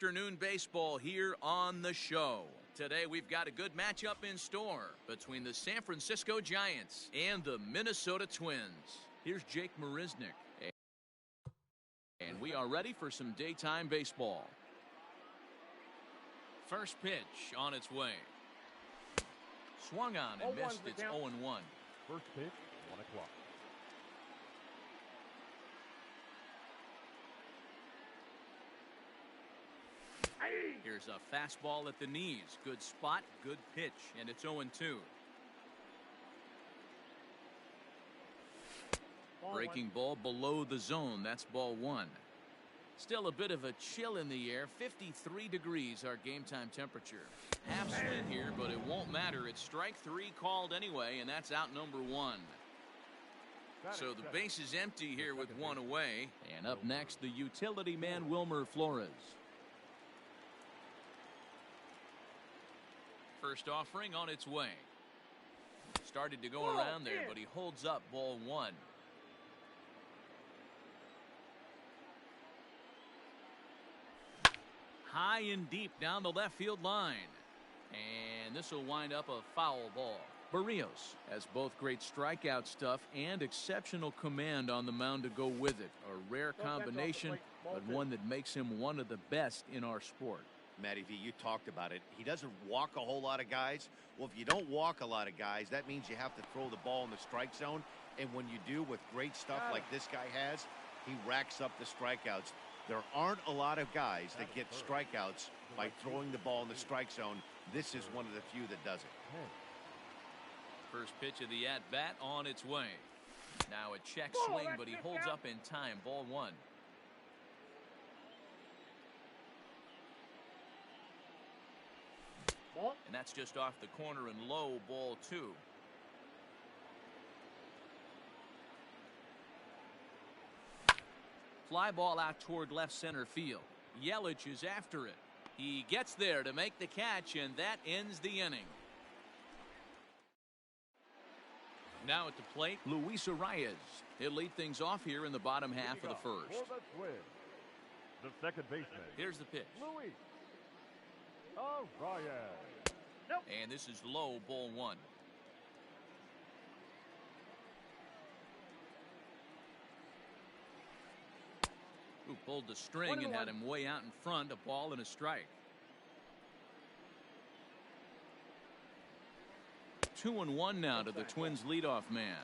afternoon baseball here on the show. Today we've got a good matchup in store between the San Francisco Giants and the Minnesota Twins. Here's Jake Marisnick. And we are ready for some daytime baseball. First pitch on its way. Swung on and missed. It's 0-1. First pitch, 1 o'clock. Here's a fastball at the knees. Good spot, good pitch, and it's 0-2. Breaking ball below the zone. That's ball 1. Still a bit of a chill in the air. 53 degrees our game time temperature. Half swing here, but it won't matter. It's strike 3 called anyway, and that's out number 1. So the base is empty here with 1 away. And up next, the utility man Wilmer Flores. First offering on its way. Started to go around there, but he holds up ball 1. High and deep down the left field line. And this will wind up a foul ball. Barrios has both great strikeout stuff and exceptional command on the mound to go with it. A rare combination, but one that makes him one of the best in our sport. Matty V, you talked about it. He doesn't walk a whole lot of guys. Well, if you don't walk a lot of guys, that means you have to throw the ball in the strike zone. And when you do with great stuff like this guy has, he racks up the strikeouts. There aren't a lot of guys that get strikeouts by throwing the ball in the strike zone. This is one of the few that does it. First pitch of the at-bat on its way. Now a check swing, but he holds up in time. Ball 1. And that's just off the corner and low, ball 2. Fly ball out toward left center field. Yelich is after it. He gets there to make the catch, and that ends the inning. Now at the plate, Luis Arias. He'll lead things off here in the bottom half of the first. The second baseman. Here's the pitch. Luis Arias. And this is low, ball 1. Who pulled the string and had him way out in front. A ball and a strike. 2-1 now to the Twins leadoff man.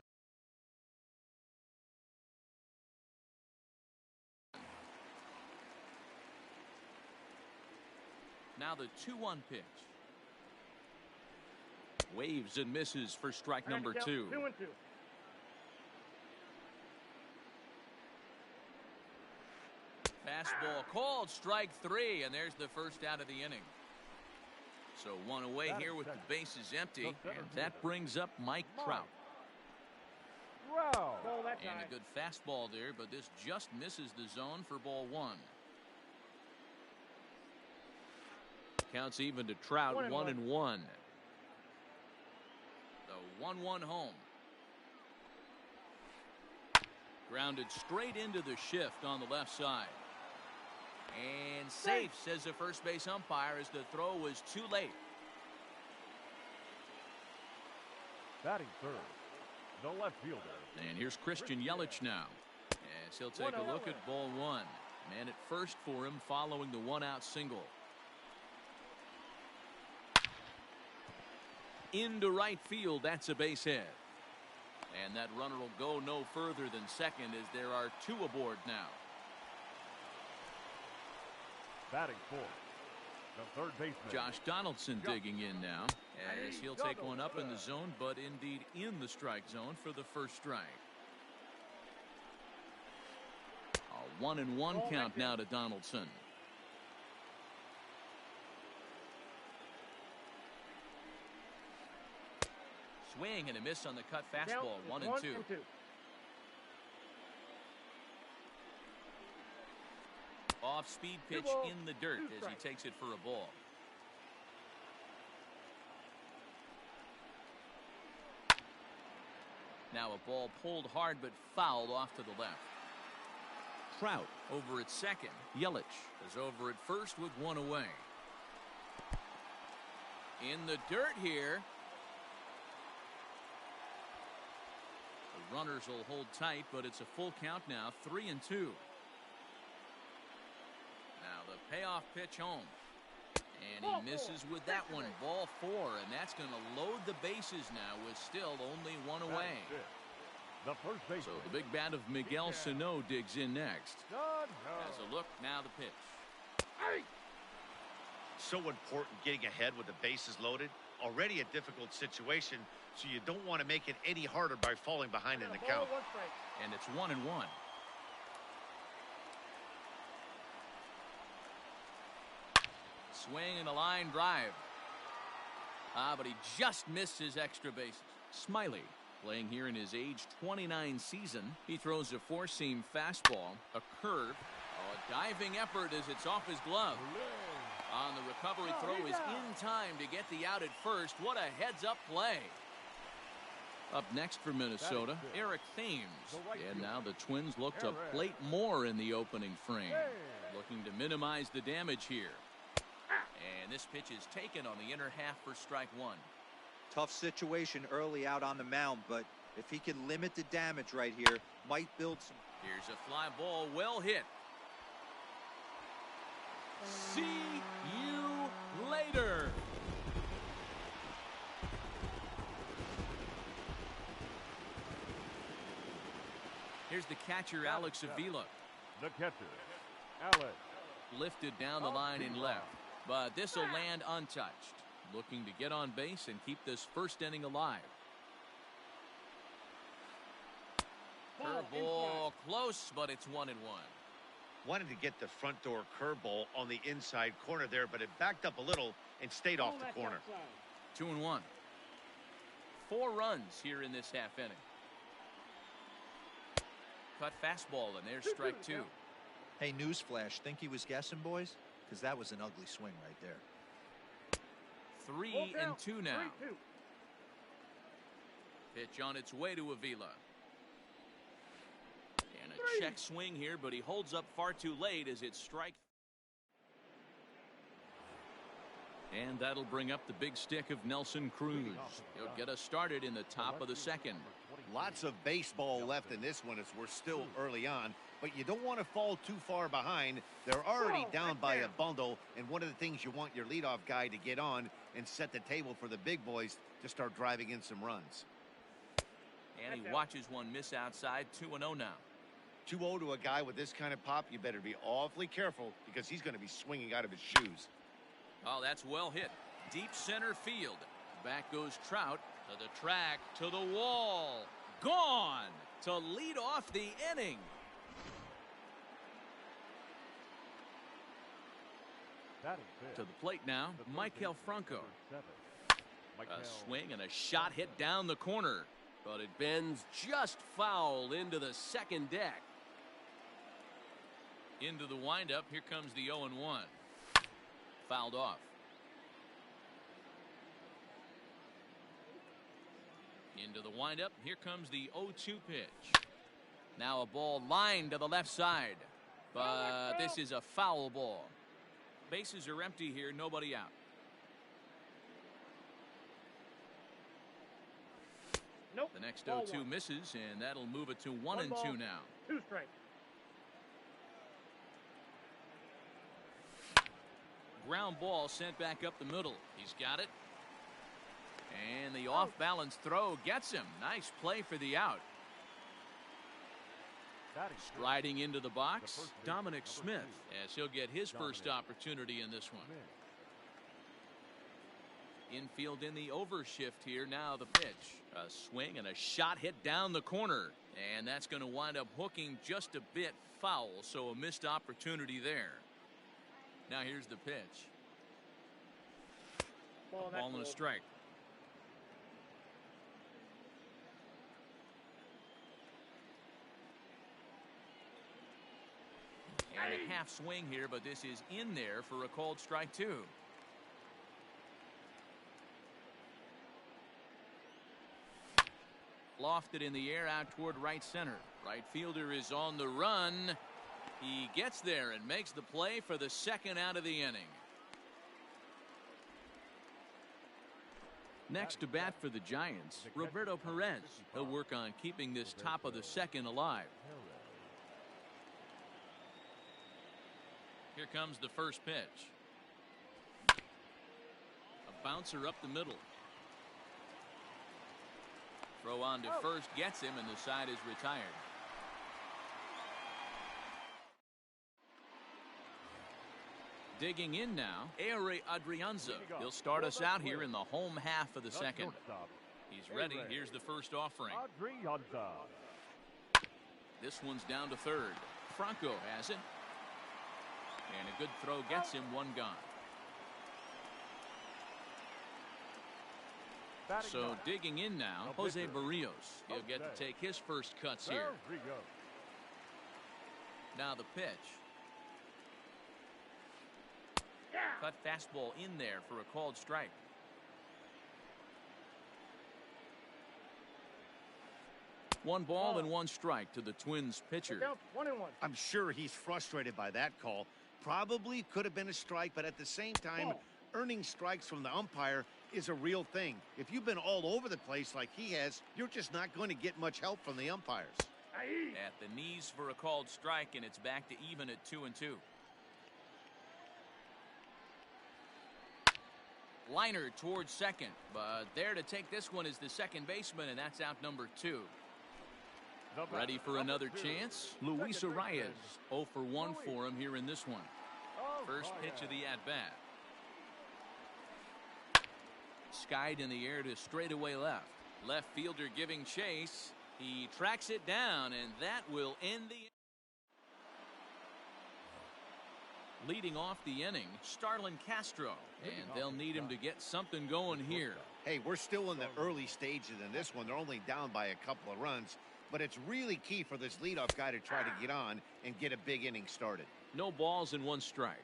Now the 2-1 pitch. Waves and misses for strike number 2. Fastball called, strike 3, and there's the first out of the inning. So 1 away here with the bases empty, and that brings up Mike Trout. And a good fastball there, but this just misses the zone for ball 1. Counts even to Trout, 1-1. The 1-1 home. Grounded straight into the shift on the left side. And safe, says the first base umpire, as the throw was too late. Batting third, the left fielder. And here's Christian Yelich now, as he'll take a look at ball 1. Man at first for him following the 1-out single. Into right field, that's a base hit. And that runner will go no further than second, as there are 2 aboard now. Batting fourth, the third baseman. Josh Donaldson digging in now, as he'll take one up in the zone, but indeed in the strike zone for the first strike. A 1-1 count now to Donaldson. Swing and a miss on the cut fastball. 1-2. Off-speed pitch in the dirt as he takes it for a ball. Now a ball pulled hard but fouled off to the left. Trout. Over at second, Yelich is over at first with one away. In the dirt here. The runners will hold tight, but it's a full count now, 3-2. Now the payoff pitch home. And he misses with that one. Ball 4, and that's going to load the bases now with still only one away. The first base. So the big bat of Miguel Sano digs in next. Has a look, now the pitch. So important getting ahead with the bases loaded. Already a difficult situation, so you don't want to make it any harder by falling behind in the count. And it's 1-1. Swing and a line drive. But he just missed his extra bases. Smiley, playing here in his age 29 season. He throws a four-seam fastball, a curve, a diving effort as it's off his glove. On the recovery throw is in time to get the out at first. What a heads-up play. Up next for Minnesota, Eric Thames. And now the Twins look to plate more in the opening frame. Looking to minimize the damage here. And this pitch is taken on the inner half for strike one. Tough situation early out on the mound, but if he can limit the damage right here, might build some. Here's a fly ball, well hit. See you later. Here's the catcher, Alex Avila. The catcher, Alex. Lifted down the line in left, but this will land untouched. Looking to get on base and keep this first inning alive. Curveball close, but it's 1-1. Wanted to get the front door curveball on the inside corner there, but it backed up a little and stayed off the corner. 2-1. 4 runs here in this half inning. Cut fastball, and there's strike 2. Hey, newsflash, think he was guessing, boys? Because that was an ugly swing right there. 3-2 now. Pitch on its way to Avila. And a check swing here, but he holds up far too late as it's strike. And that'll bring up the big stick of Nelson Cruz. He'll get us started in the top of the second. Lots of baseball left in this one as we're still early on, but you don't want to fall too far behind. They're already down by a bundle, and one of the things you want your leadoff guy to get on and set the table for the big boys to start driving in some runs. And he watches one miss outside. 2-0 now. 2-0 to a guy with this kind of pop, you better be awfully careful because he's going to be swinging out of his shoes. Oh, that's well hit. Deep center field. Back goes Trout to the track, to the wall. Gone to lead off the inning. To the plate now, Maikel Franco. A swing and a shot hit down the corner, but it bends just foul into the second deck. Into the windup, here comes the 0-1. Fouled off. Into the windup, here comes the 0-2 pitch. Now a ball lined to the left side, but this is a foul ball. Bases are empty here, nobody out. Nope. The next 0-2 misses, and that'll move it to 1-2 now. 2 strikes. Ground ball sent back up the middle. He's got it. And the off-balance throw gets him. Nice play for the out. Striding into the box, Dominic Smith, as he'll get his first opportunity in this one. Infield in the overshift here. Now the pitch. A swing and a shot hit down the corner. And that's going to wind up hooking just a bit foul, so a missed opportunity there. Now here's the pitch. Ball and a strike. And a half swing here, but this is in there for a called strike 2. Lofted in the air out toward right center. Right fielder is on the run. He gets there and makes the play for the second out of the inning. Next to bat for the Giants, Roberto Perez. He'll work on keeping this top of the second alive. Here comes the first pitch. A bouncer up the middle. Throw on to first gets him, and the side is retired. Digging in now, Ehire Adrianza. He'll start us out here in the home half of the second. He's ready. Here's the first offering. This one's down to third. Franco has it. And a good throw gets him, one gone. So digging in now, Jose Barrios. He'll get to take his first cuts here. Now the pitch. Cut fastball in there for a called strike. One ball and one strike to the Twins pitcher. I'm sure he's frustrated by that call. Probably could have been a strike, but at the same time, earning strikes from the umpire is a real thing. If you've been all over the place like he has, you're just not going to get much help from the umpires. At the knees for a called strike, and it's back to even at 2-2. Liner towards second, but there to take this one is the second baseman, and that's out number 2. Ready for another chance? Luis Arias. 0 for 1 for him here in this one. First pitch of the at-bat. Skied in the air to straightaway left. Left fielder giving chase. He tracks it down, and that will end the inning. Leading off the inning, Starlin Castro, and they'll need him to get something going here. Hey, we're still in the early stages in this one. They're only down by a couple of runs, but it's really key for this leadoff guy to try to get on and get a big inning started. No balls and one strike.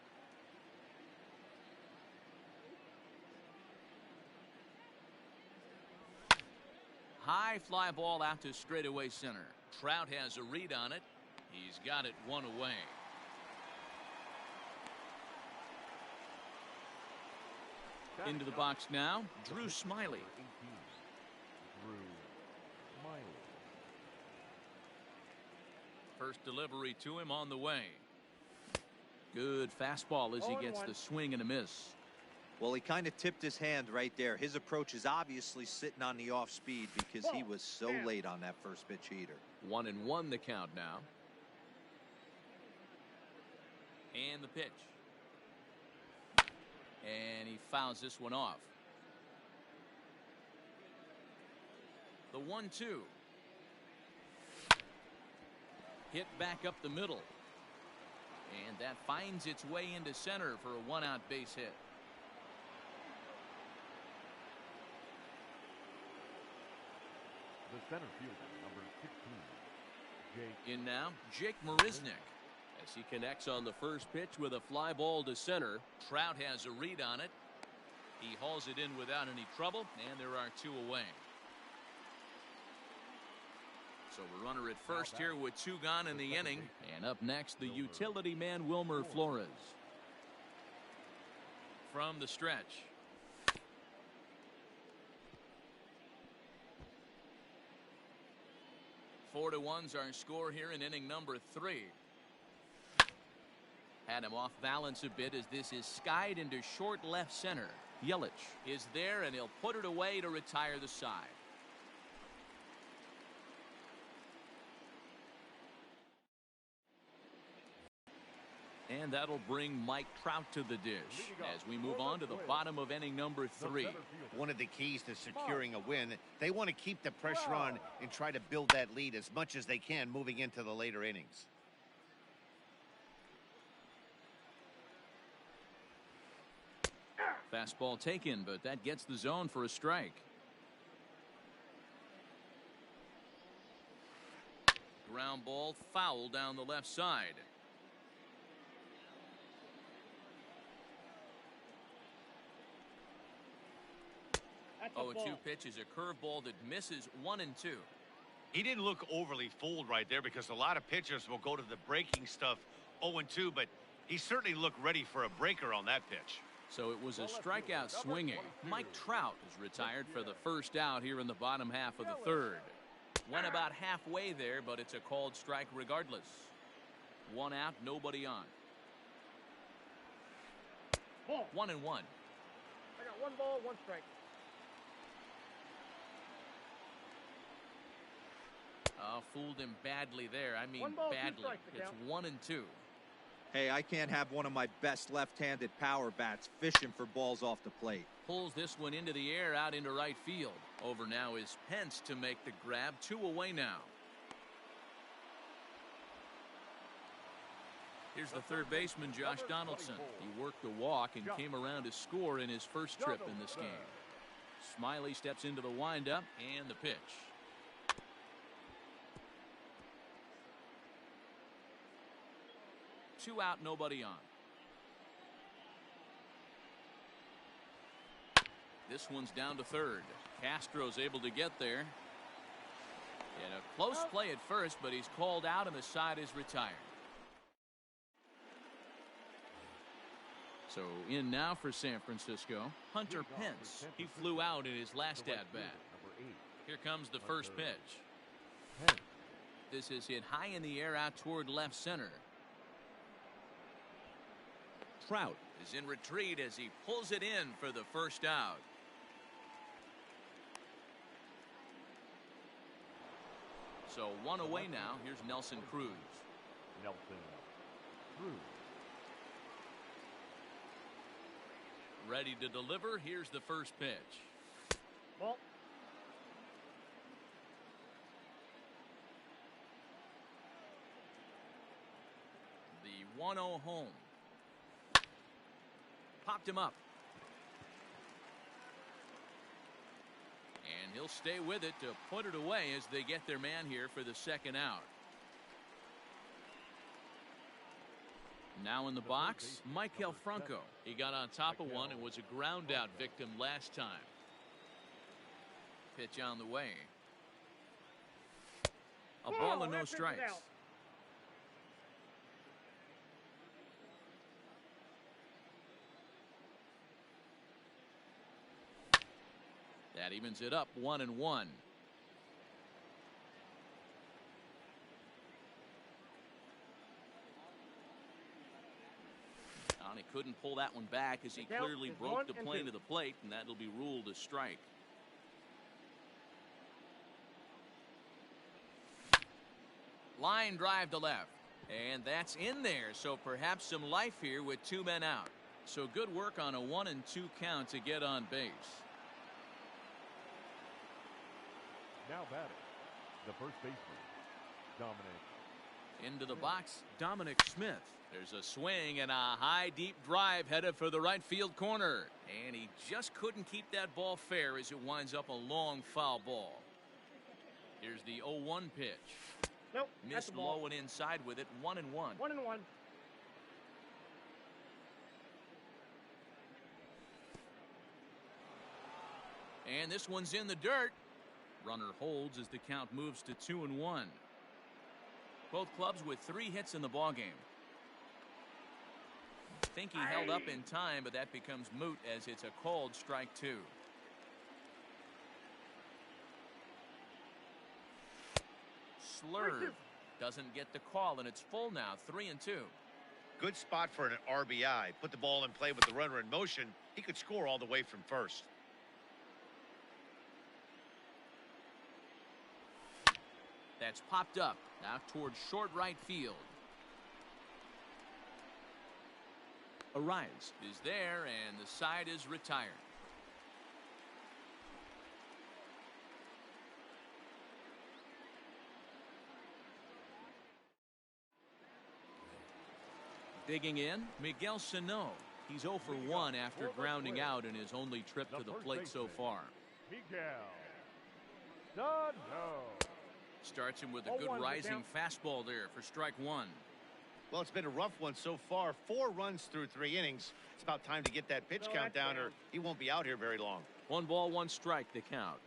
High fly ball out to straightaway center. Trout has a read on it. He's got it one away. Into the box now, Drew Smiley. First delivery to him on the way. Good fastball as he gets the swing and a miss. Well, he kind of tipped his hand right there. His approach is obviously sitting on the off speed because he was so late on that first pitch heater. 1-1 the count now. And the pitch. And he fouls this one off. The 1-2. Hit back up the middle. And that finds its way into center for a one-out base hit. The center fielder, number 16, Jake. In now, Jake Marisnick. As he connects on the first pitch with a fly ball to center. Trout has a read on it. He hauls it in without any trouble, and there are 2 away. So a runner at first here with 2 gone in the inning. And up next, the utility man Wilmer Flores. From the stretch. Four to 1's our score here in inning number 3. Had him off balance a bit as this is skied into short left center. Yelich is there, and he'll put it away to retire the side. And that'll bring Mike Trout to the dish as we move on to the bottom of inning number 3. One of the keys to securing a win, they want to keep the pressure on and try to build that lead as much as they can moving into the later innings. Fastball taken, but that gets the zone for a strike. Ground ball foul down the left side. Oh, 2 pitch is a curveball that misses 1-2. He didn't look overly fooled right there because a lot of pitchers will go to the breaking stuff 0-2, but he certainly looked ready for a breaker on that pitch. So it was a strikeout swinging. Mike Trout is retired for the first out here in the bottom half of the third. Went about halfway there, but it's a called strike regardless. 1 out, nobody on. 1-1. I got 1 ball, 1 strike. Fooled him badly there. I mean, 1 ball, 2 badly. strikes, It's 1-2. Hey, I can't have one of my best left-handed power bats fishing for balls off the plate. Pulls this one into the air, out into right field. Over now is Pence to make the grab. 2 away now. Here's the third baseman, Josh Donaldson. He worked the walk and came around to score in his first trip in this game. Smiley steps into the windup and the pitch. Two out, nobody on. This one's down to third. Castro's able to get there. And a close play at first, but he's called out and the side is retired. So in now for San Francisco, Hunter Pence. He flew out in his last at-bat. Here comes the first pitch. This is hit high in the air out toward left center. Trout is in retreat as he pulls it in for the first out. So 1 away now. Here's Nelson Cruz. Ready to deliver. Here's the first pitch. Ball. The 1-0 home. Popped him up. And he'll stay with it to put it away as they get their man here for the second out. Now in the box, Maikel Franco. He got on top of one and was a ground out victim last time. Pitch on the way. A ball and no strikes. That evens it up 1-1. He couldn't pull that one back as he clearly broke the plane to the plate, and that'll be ruled a strike. Line drive to left, and that's in there, so perhaps some life here with 2 men out. So good work on a 1-2 count to get on base. Now batting, the first baseman, Dominic. Into the box, Dominic Smith. There's a swing and a high deep drive headed for the right field corner. And he just couldn't keep that ball fair as it winds up a long foul ball. Here's the 0-1 pitch. Nope. Missed low and inside with it. 1-1. 1-1. And this one's in the dirt. Runner holds as the count moves to 2-1. Both clubs with 3 hits in the ballgame. Think he held up in time, but that becomes moot as it's a called strike 2. Slurve doesn't get the call, and it's full now. 3-2. Good spot for an RBI. Put the ball in play with the runner in motion. He could score all the way from first. That's popped up now towards short right field. Arias is there, and the side is retired. Digging in, Miguel Sano. He's 0 for 1 after grounding out in his only trip to the plate so far. Miguel Sano. Starts him with a good rising fastball there for strike 1. Well, it's been a rough one so far. 4 runs through 3 innings. It's about time to get that pitch count down, or he won't be out here very long. 1 ball, 1 strike, the count.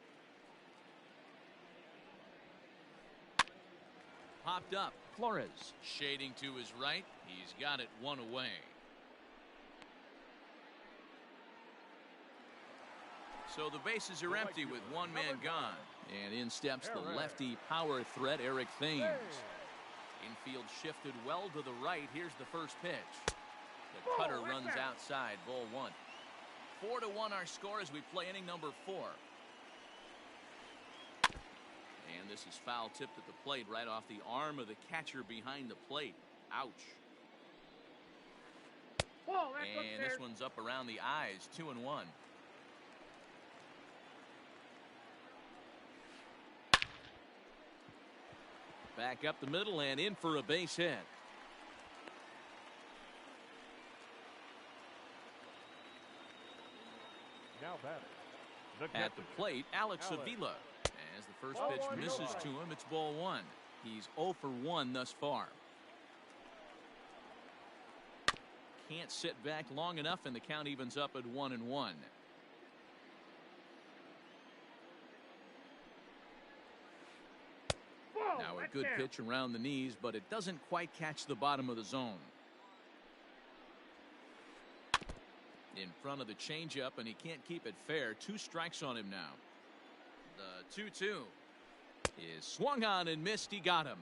popped up. Flores shading to his right. He's got it one away. So the bases are empty with one man gone. And in steps the lefty power threat, Eric Thames. Infield shifted well to the right. Here's the first pitch. The cutter runs outside. Ball one. 4-1 our score as we play inning number 4. And this is foul tipped at the plate right off the arm of the catcher behind the plate. Ouch. And this one's up around the eyes. 2-1. Back up the middle and in for a base hit. Now batting. At the plate, Alex Avila. As the first pitch misses to him, it's ball one. He's 0 for 1 thus far. Can't sit back long enough, and the count evens up at 1-1. Now a good pitch around the knees, but it doesn't quite catch the bottom of the zone. In front of the changeup, and he can't keep it fair. 2 strikes on him now. The 2-2 is swung on and missed. He got him.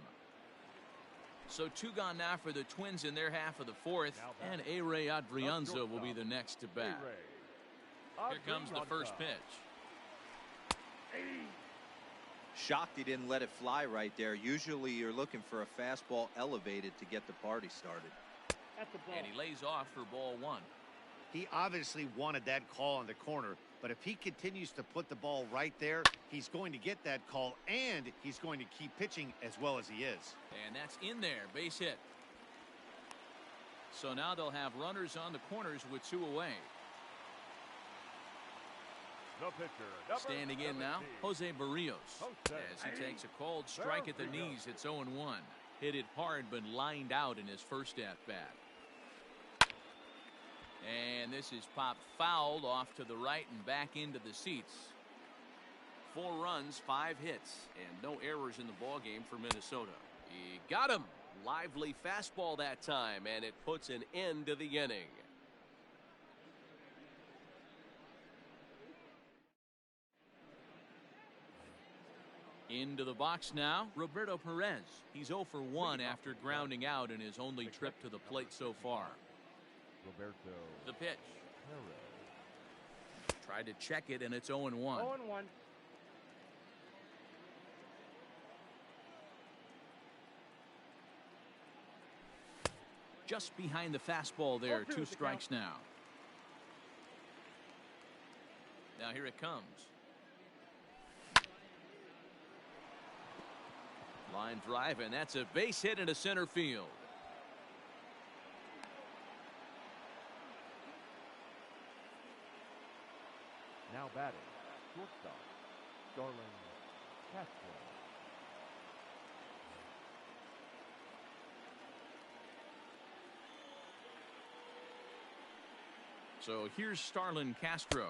So 2 gone now for the Twins in their half of the 4th, and A-Ray Adrianza will be the next to bat. Here comes the first pitch. Shocked he didn't let it fly right there. Usually you're looking for a fastball elevated to get the party started. And he lays off for ball one. He obviously wanted that call in the corner, but if he continues to put the ball right there, he's going to get that call, and he's going to keep pitching as well as he is. And that's in there. Base hit. So now they'll have runners on the corners with 2 away. The pitcher, standing in now, Jose Barrios. As he takes a called strike at the knees, it's 0-1. Hit it hard, but lined out in his first at-bat. And this is popped fouled off to the right and back into the seats. 4 runs, 5 hits, and no errors in the ballgame for Minnesota. He got him. Lively fastball that time, and it puts an end to the inning. Into the box now, Roberto Perez. He's 0 for 1 after grounding out in his only trip to the plate so far. Roberto. The pitch. Perez. Tried to check it, and it's 0-1. 0-1. Just behind the fastball there. 2 strikes now. Now here it comes. Line drive, and that's a base hit into center field. Now batting, shortstop, Starlin Castro. So here's Starlin Castro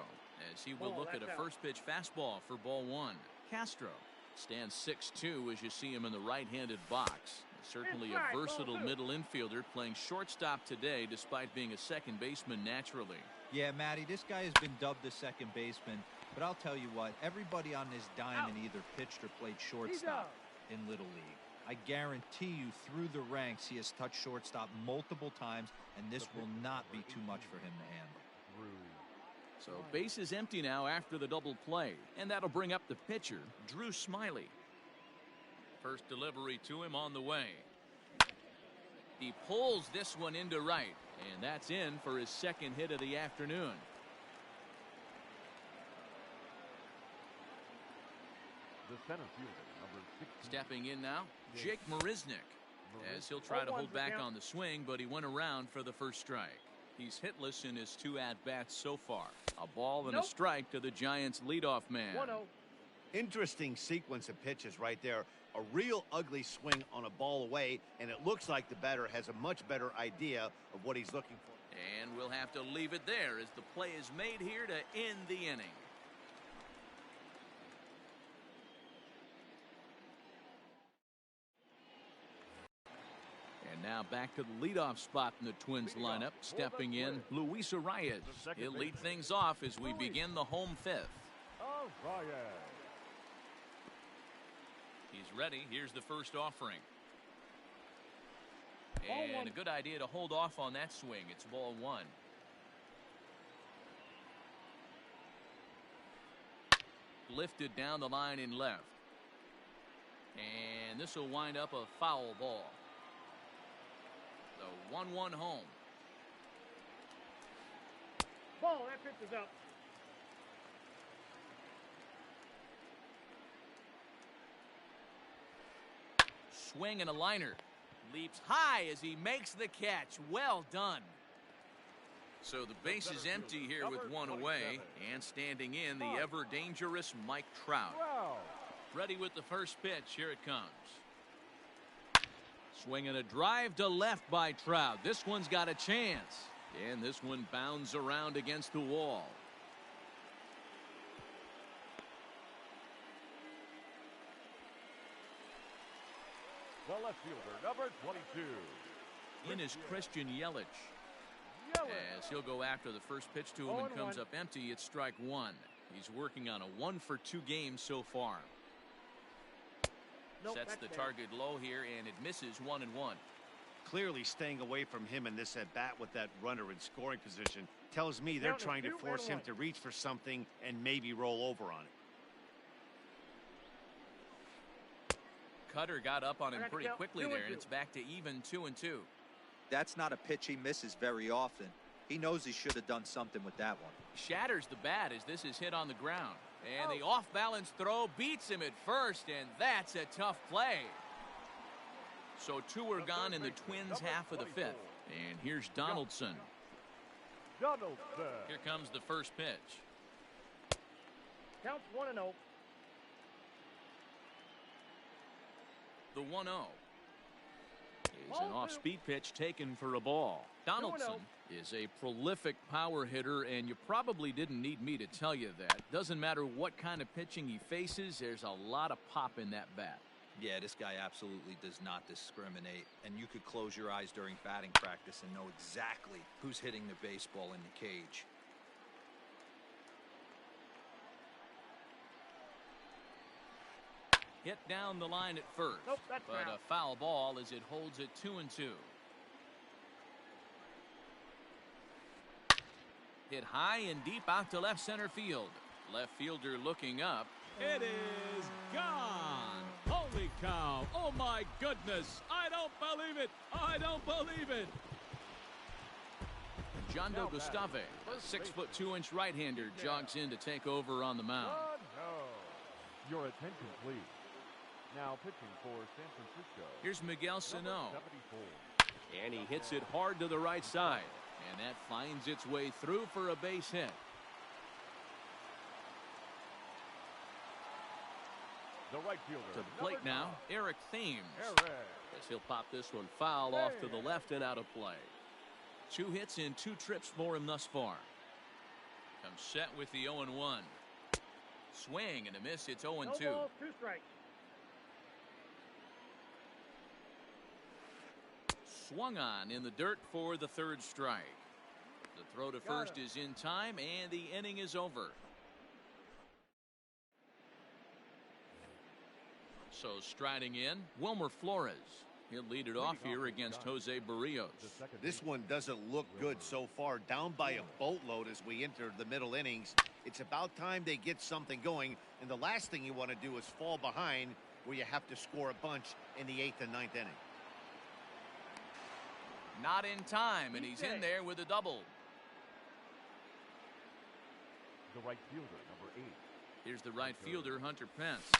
as he will look at a first pitch fastball for ball one. Castro stands 6'2" as you see him in the right-handed box. Certainly a versatile middle infielder playing shortstop today despite being a second baseman naturally. Yeah, Matty, this guy has been dubbed the second baseman, but I'll tell you what, everybody on this diamond either pitched or played shortstop in Little League. I guarantee you through the ranks he has touched shortstop multiple times, and this will not be too much for him to handle. So base is empty now after the double play, and that'll bring up the pitcher, Drew Smiley. First delivery to him on the way. He pulls this one into right, and that's in for his second hit of the afternoon. The center fielder, number 16. Stepping in now, Jake Marisnick, as he'll try to hold back on the swing, but he went around for the first strike. He's hitless in his 2 at-bats so far. A ball and a strike to the Giants' leadoff man. 1-0. Interesting sequence of pitches right there. A real ugly swing on a ball away, and it looks like the batter has a much better idea of what he's looking for. And we'll have to leave it there as the play is made here to end the inning. Now back to the leadoff spot in the Twins lineup. Stepping in, Luis Arias. He'll lead things off as we begin the home fifth. He's ready. Here's the first offering. And a good idea to hold off on that swing. It's ball one. Lifted down the line in left. And this will wind up a foul ball. The 1-1 home. Ball, that pitch is up. Swing and a liner. Leaps high as he makes the catch. Well done. So the base is empty here with one away, and standing in the ever dangerous Mike Trout. Ready with the first pitch. Here it comes. Swinging a drive to left by Trout. This one's got a chance, and this one bounds around against the wall. The left fielder, number 22. In is Christian Yelich. As he'll go after the first pitch to him and comes up empty. It's strike one. He's working on a 1-for-2 game so far. Sets the target low here, and it misses 1-1. Clearly staying away from him in this at bat with that runner in scoring position tells me they're trying to force him to reach for something and maybe roll over on it. Cutter got up on him pretty quickly there, and it's back to even 2-2. That's not a pitch he misses very often. He knows he should have done something with that one. Shatters the bat as this is hit on the ground. And the off-balance throw beats him at first, and that's a tough play. So two are gone in the Twins' half of the fifth. And here's Donaldson. Here comes the first pitch. Counts 1-0. The 1-0 is an off-speed pitch taken for a ball. Donaldson is a prolific power hitter, and you probably didn't need me to tell you that. Doesn't matter what kind of pitching he faces, there's a lot of pop in that bat. Yeah, this guy absolutely does not discriminate, and you could close your eyes during batting practice and know exactly who's hitting the baseball in the cage. Hit down the line at first, but a foul ball as it holds it 2-2. Hit high and deep out to left center field. Left fielder looking up. It is gone. Holy cow. Oh, my goodness. I don't believe it. I don't believe it. Jondo Gustave, a 6'2" right-hander, jogs in to take over on the mound. Your attention, please. Now pitching for San Francisco. Here's Miguel Sano. And he hits it hard to the right side. And that finds its way through for a base hit. The right fielder. To the plate now, Eric Thames. As he'll pop this one foul off to the left and out of play. 2 hits in 2 trips for him thus far. Comes set with the 0-1. Swing and a miss. It's 0-2. 2 strikes. Swung on in the dirt for the 3rd strike. The throw to first is in time, and the inning is over. So striding in, Wilmer Flores. He'll lead it off here against Jose Barrios. This one doesn't look good so far. Down by a boatload as we enter the middle innings. It's about time they get something going, and the last thing you want to do is fall behind where you have to score a bunch in the 8th and 9th inning. Not in time, and he's in there with a double. The right fielder, number 8. Here's the right fielder, Hunter Pence.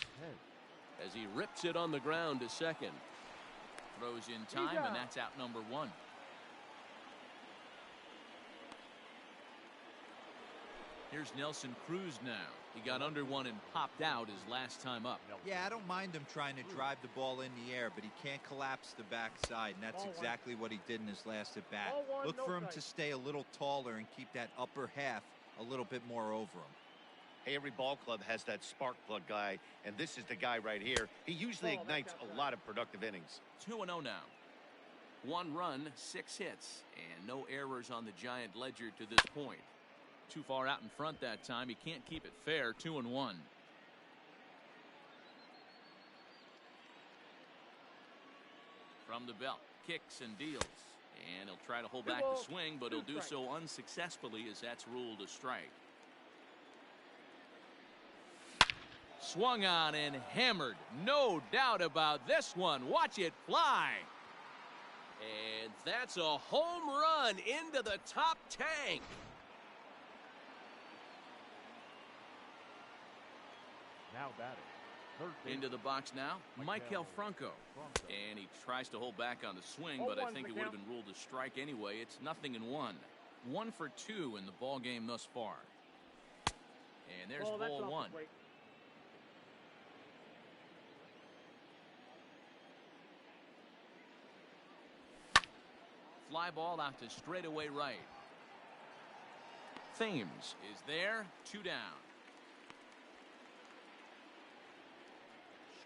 As he rips it on the ground to second. Throws in time, and that's out number 1. Here's Nelson Cruz now. He got under one and popped out his last time up. Yeah, I don't mind him trying to drive the ball in the air, but he can't collapse the backside, and that's exactly what he did in his last at bat. Look for him to stay a little taller and keep that upper half a little bit more over him. Hey, every ball club has that spark plug guy, and this is the guy right here. He usually ignites a lot of productive innings. 2-0 now. 1 run, 6 hits, and no errors on the Giant ledger to this point. Too far out in front that time. He can't keep it fair. 2-1. From the belt, kicks and deals. And he'll try to hold back the swing, but he'll do so unsuccessfully as that's ruled a strike. Swung on and hammered. No doubt about this one. Watch it fly. And that's a home run into the top tank. Now batting. Into the box now, Michael Franco. And he tries to hold back on the swing, but I think it would have been ruled a strike anyway. It's 0-1. 1 for 2 in the ball game thus far. And there's ball 1. Fly ball out to straightaway right. Thames is there. 2 down.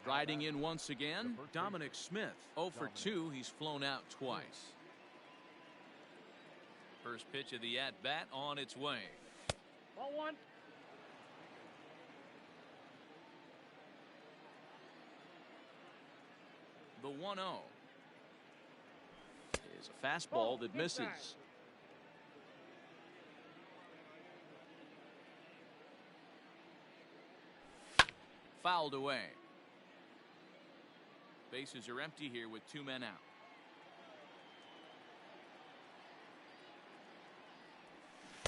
Striding in once again, Dominic Smith. 0 for 2. He's flown out twice. First pitch of the at-bat on its way. Ball 1. The 1-0 is a fastball that misses. Fouled away. Bases are empty here with 2 men out.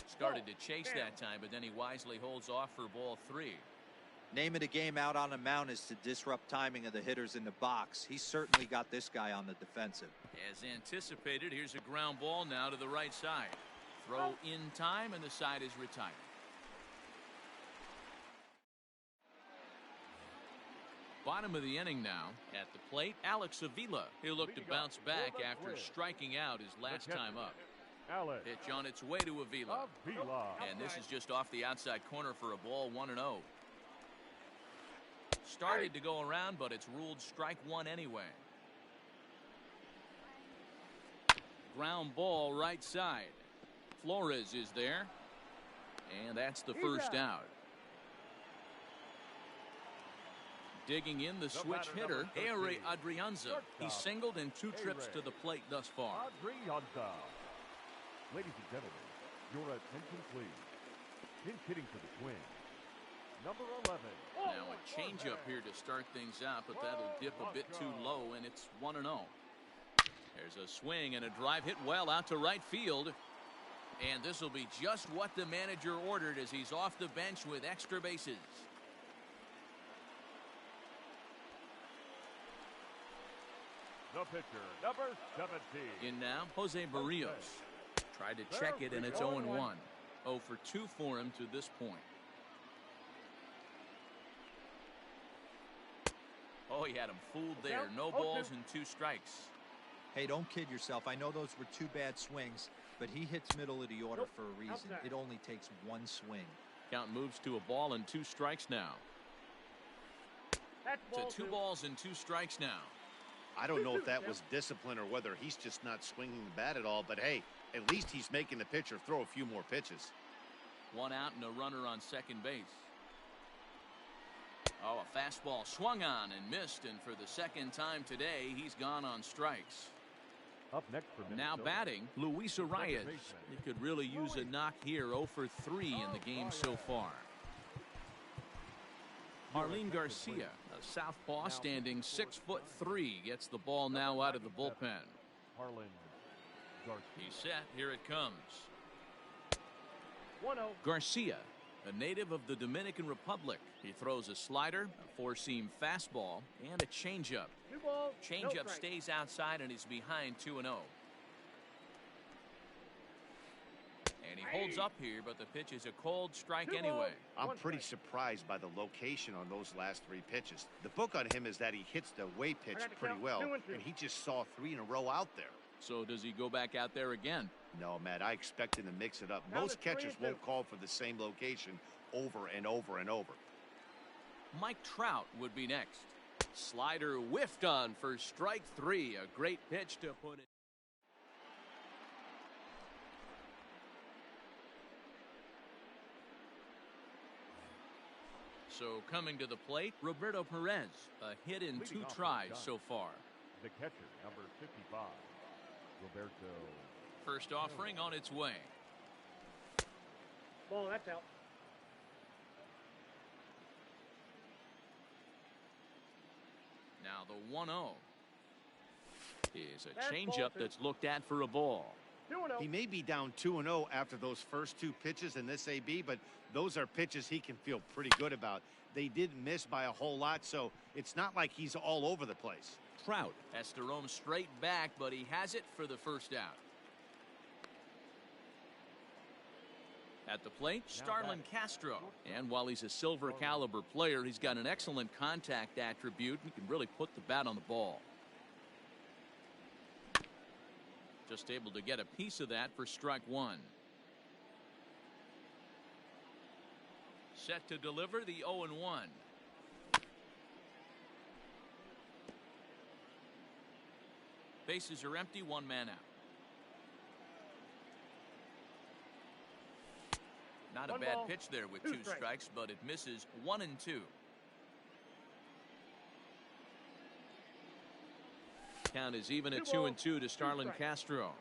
Started to chase that time, but then he wisely holds off for ball 3. Name of the game out on the mound is to disrupt timing of the hitters in the box. He certainly got this guy on the defensive. As anticipated, here's a ground ball now to the right side. Throw in time, and the side is retired. Bottom of the inning now. At the plate, Alex Avila. He'll look to bounce back after striking out his last time up. Pitch on its way to Avila. And this is just off the outside corner for a ball. 1-0. Started to go around, but it's ruled strike 1 anyway. Ground ball right side. Flores is there. And that's the first out. Digging in the switch hitter, Ehire Adrianza. He's singled in 2 trips to the plate thus far. Adrianza. Ladies and gentlemen, your attention please. Pinch hitting for the Twins, number 11. Now a changeup here to start things out, but that'll dip a bit too low, and it's 1-0. There's a swing and a drive hit well out to right field. And this will be just what the manager ordered as he's off the bench with extra bases. The pitcher, number 17. In now, Jose Barrios. Tried to check it, and it's 0-1. 0 for 2 for him to this point. Oh, he had him fooled there. No balls and 2 strikes. Hey, don't kid yourself. I know those were 2 bad swings, but he hits middle of the order for a reason. It only takes 1 swing. Count moves to a ball and 2 strikes now. To 2 balls and 2 strikes now. I don't know if that was discipline or whether he's just not swinging the bat at all, but hey, at least he's making the pitcher throw a few more pitches. 1 out and a runner on second base. Oh, a fastball swung on and missed, and for the second time today, he's gone on strikes. Up next for now batting, Luis Arias. He could really use a knock here. 0 for 3 in the game so far. Marlene Garcia, a southpaw standing 6'3", gets the ball now out of the bullpen. He's set. Here it comes. 1-0. Garcia, a native of the Dominican Republic. He throws a slider, a 4-seam fastball, and a changeup. 2 balls, Changeup no stays outside and he's behind 2-0. And he holds up here, but the pitch is a cold strike anyway. I'm pretty surprised by the location on those last 3 pitches. The book on him is that he hits the way pitch pretty well, and he just saw 3 in a row out there. So does he go back out there again? No, Matt, I expect him to mix it up. Most catchers won't call for the same location over and over and over. Mike Trout would be next. Slider whiffed on for strike 3. A great pitch to put it. So coming to the plate, Roberto Perez. A hit in 2 tries so far. The catcher, number 55, Roberto. First offering on its way. Ball, that's out. Now the 1-0 is a changeup that's looked at for a ball. 2-0. He may be down 2-0 after those first 2 pitches in this AB, but those are pitches he can feel pretty good about. They didn't miss by a whole lot, so it's not like he's all over the place. Trout. Has to roam straight back, but he has it for the first out. At the plate, Starlin Castro. And while he's a silver caliber player, he's got an excellent contact attribute. He can really put the bat on the ball. Just able to get a piece of that for strike 1. Set to deliver the 0-1. Bases are empty, 1 man out. Not a bad pitch there with 2 strikes, but it misses 1 and 2. Count is even at 2 and 2 to Starlin Castro.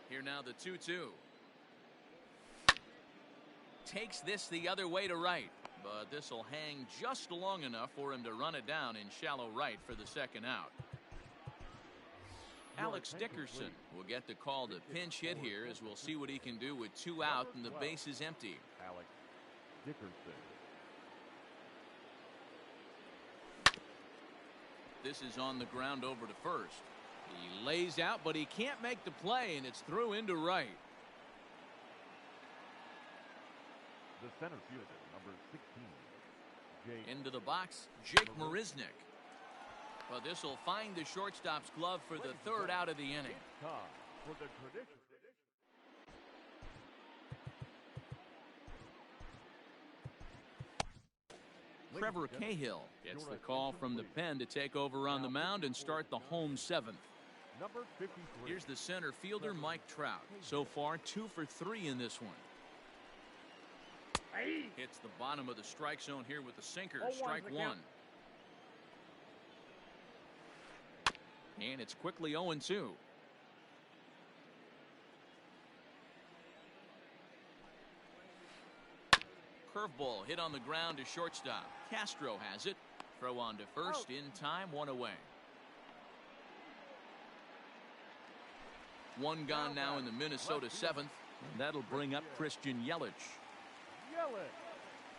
Here now the 2-2. Takes this the other way to right, but this will hang just long enough for him to run it down in shallow right for the second out. Alex Dickerson will get the call to pinch hit here, as we'll see what he can do with 2 out and the base is empty. Alex Dickerson. This is on the ground over to first. He lays out, but he can't make the play, and it's through into right. The center fielder, number 16, Jake. Into the box, Jake Marisnick. But this will find the shortstop's glove for the 3rd out of the inning. Time for the tradition. Trevor Cahill gets the call from the pen to take over on the mound and start the home 7th. Number 53. Here's the center fielder, Mike Trout. So far, 2 for 3 in this one. Hits the bottom of the strike zone here with the sinker. Strike 1. And it's quickly 0-2. Curveball hit on the ground to shortstop. Castro has it. Throw on to first in time, 1 away. 1 gone now in the Minnesota 7th. And that'll bring up Christian Yelich.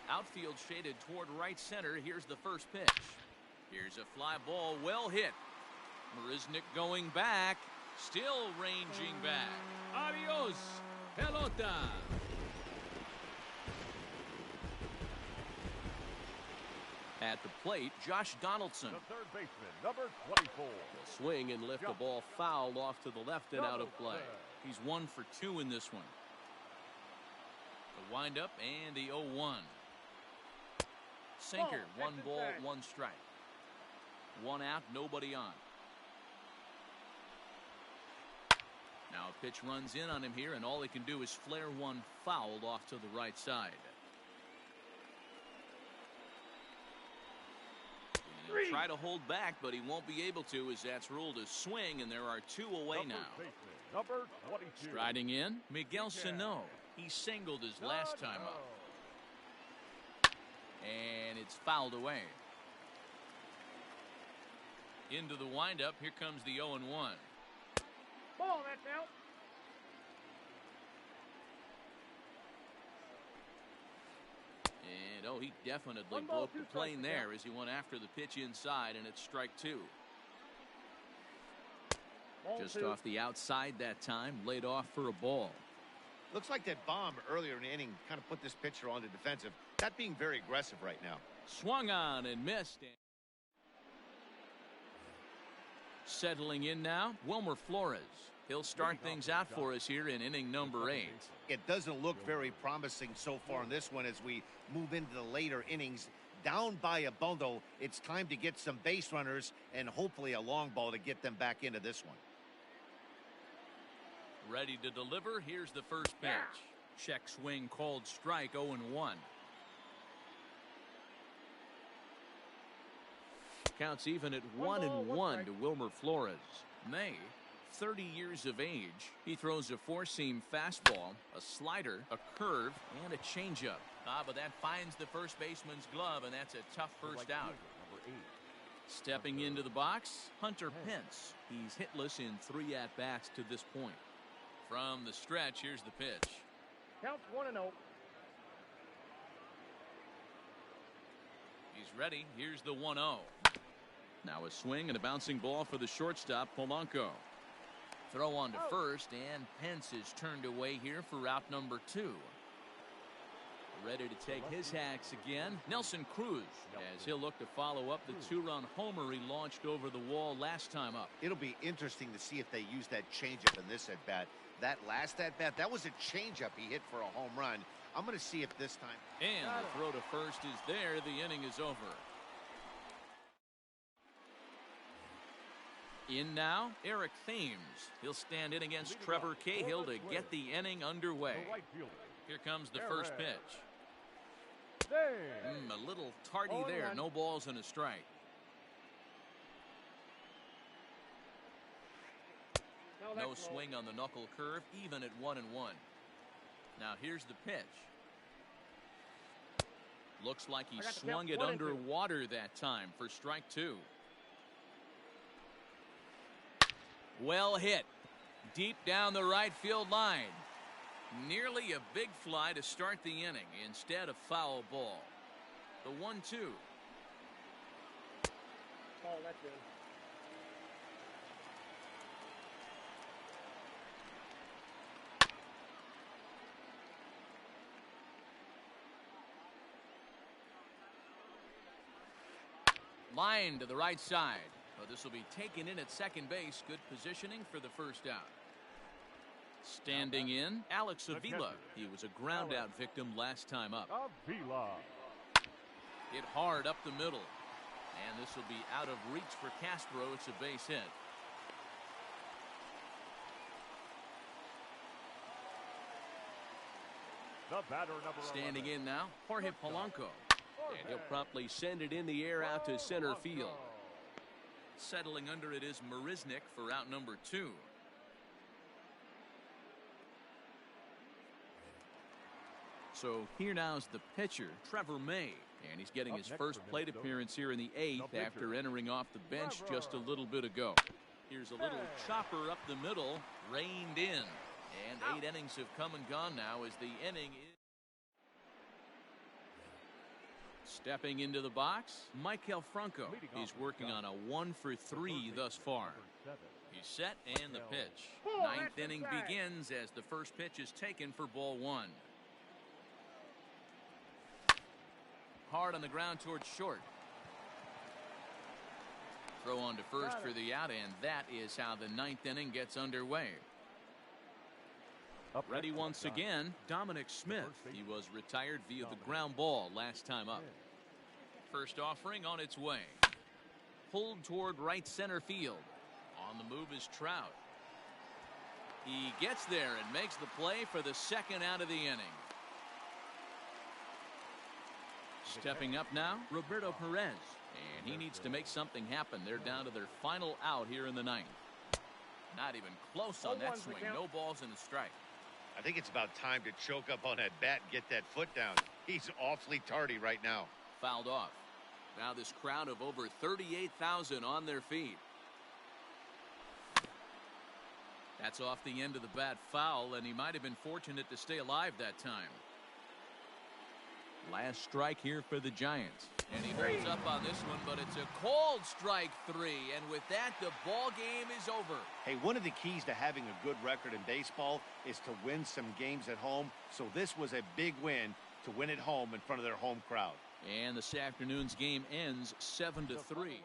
Outfield shaded toward right center. Here's the first pitch. Here's a fly ball, well hit. Marisnick going back, still ranging back. Adios, pelota. At the plate, Josh Donaldson. The third baseman, number 24. Will swing and lift the ball foul off to the left and out of play. He's 1 for 2 in this one. The windup and the 0-1. Sinker, 1 ball, 1 strike. 1 out, nobody on. Now a pitch runs in on him here, and all he can do is flare one fouled off to the right side. And he'll try to hold back, but he won't be able to, as that's ruled a swing, and there are 2 away now. Number 22. Striding in, Miguel Sano. He singled his last time up. And it's fouled away. Into the windup, here comes the 0-1. Ball, that's out. And he definitely broke the plane there as he went after the pitch inside, and it's strike 2. Just off the outside that time, laid off for a ball. Looks like that bomb earlier in the inning kind of put this pitcher on the defensive. Not being very aggressive right now. Swung on and missed. Settling in now, Wilmer Flores. He'll start things out for us here in inning number 8. It doesn't look very promising so far in this one as we move into the later innings. Down by a bundle, it's time to get some base runners and hopefully a long ball to get them back into this one. Ready to deliver. Here's the first pitch. Check swing called strike, 0-1. Counts even at 1-1 to Wilmer Flores. May, 30 years of age. He throws a four-seam fastball, a slider, a curve, and a changeup. But that finds the first baseman's glove, and that's a tough first out. Stepping into the box, Hunter Pence. He's hitless in 3 at-bats to this point. From the stretch, here's the pitch. Counts 1-0. He's ready. Here's the 1-0. Now a swing and a bouncing ball for the shortstop, Polanco. Throw on to first, and Pence is turned away here for route number 2. Ready to take his hacks again, Nelson Cruz, as he'll look to follow up the 2-run homer he launched over the wall last time up. It'll be interesting to see if they use that changeup in this at-bat. That last at-bat, that was a changeup he hit for a home run. I'm going to see if this time. And the throw to first is there. The inning is over. In now, Eric Thames. He'll stand in against Trevor Cahill to get the inning underway. Here comes the first pitch. A little tardy there. No balls and a strike. No swing on the knuckle curve, even at 1-1. Now here's the pitch. Looks like he swung it underwater that time for strike 2. Well hit. Deep down the right field line. Nearly a big fly to start the inning. Instead, a foul ball. The 1-2. Oh, that's good. Line to the right side. This will be taken in at second base. Good positioning for the first out. Standing in, Alex Avila. He was a ground out victim last time up. Avila. Hit hard up the middle. And this will be out of reach for Castro. It's a base hit. The batter, number Standing 11. in now, Jorge Polanco. And he'll promptly send it in the air out to center field. Settling under it is Marisnik for out number 2. So here now is the pitcher, Trevor May. And he's getting his first plate appearance here in the 8th after entering off the bench just a little bit ago. Here's a little chopper up the middle, reined in. And 8 innings have come and gone now as the inning is. Stepping into the box, Michael Franco. He's working on a 1-for-3 thus far. He's set and the pitch. 9th inning begins as the first pitch is taken for ball 1. Hard on the ground towards short. Throw on to first for the out, and that is how the 9th inning gets underway. Ready once again, Dominic Smith. He was retired via the ground ball last time up. First offering on its way. Pulled toward right center field. On the move is Trout. He gets there and makes the play for the second out of the inning. Stepping up now, Roberto Perez. And he needs to make something happen. They're down to their final out here in the 9th. Not even close on that swing. No balls and a strike. I think it's about time to choke up on that bat and get that foot down. He's awfully tardy right now. Fouled off. Now this crowd of over 38,000 on their feet. That's off the end of the bat foul, and he might have been fortunate to stay alive that time. Last strike here for the Giants. And he holds up on this one, but it's a called strike 3. And with that, the ball game is over. Hey, one of the keys to having a good record in baseball is to win some games at home. So this was a big win to win at home in front of their home crowd. And this afternoon's game ends 7-3.